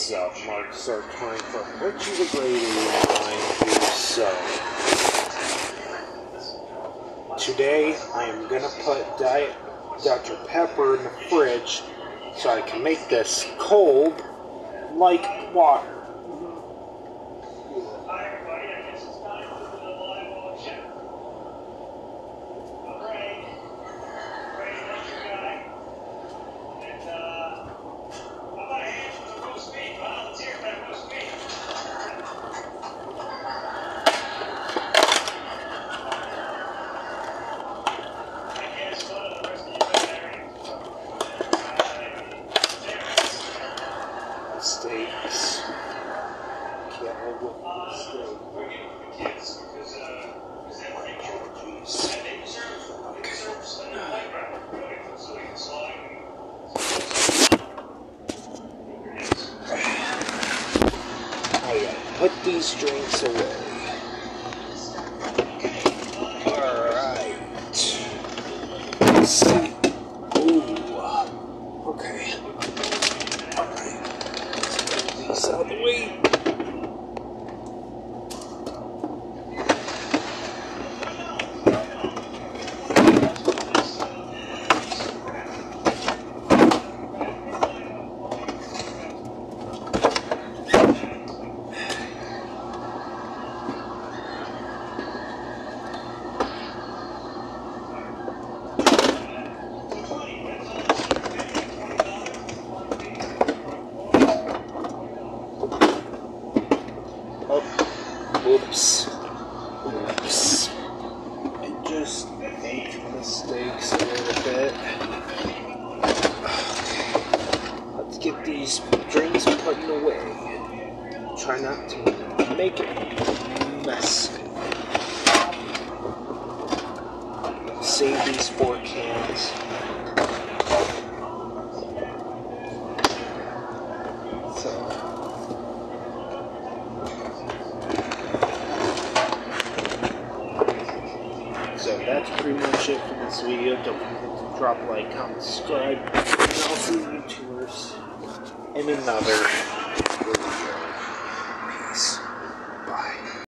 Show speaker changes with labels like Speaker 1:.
Speaker 1: What's up, Mark Sartine from Richie the Grady Mind You So. Today I am gonna put Diet Dr. Pepper in the fridge so I can make this cold like water. Steaks. Can't live with steak. I gotta put these drinks away. Alright. Let's see. Ooh. Okay. Alright. These out of the way. Oops. I just ate the steaks a little bit. Let's get these drinks put away. Try not to make it messy. Save these 4 cans. So that's pretty much it for this video. Don't forget to drop a like, comment, subscribe, and I'll see you YouTubers in another video.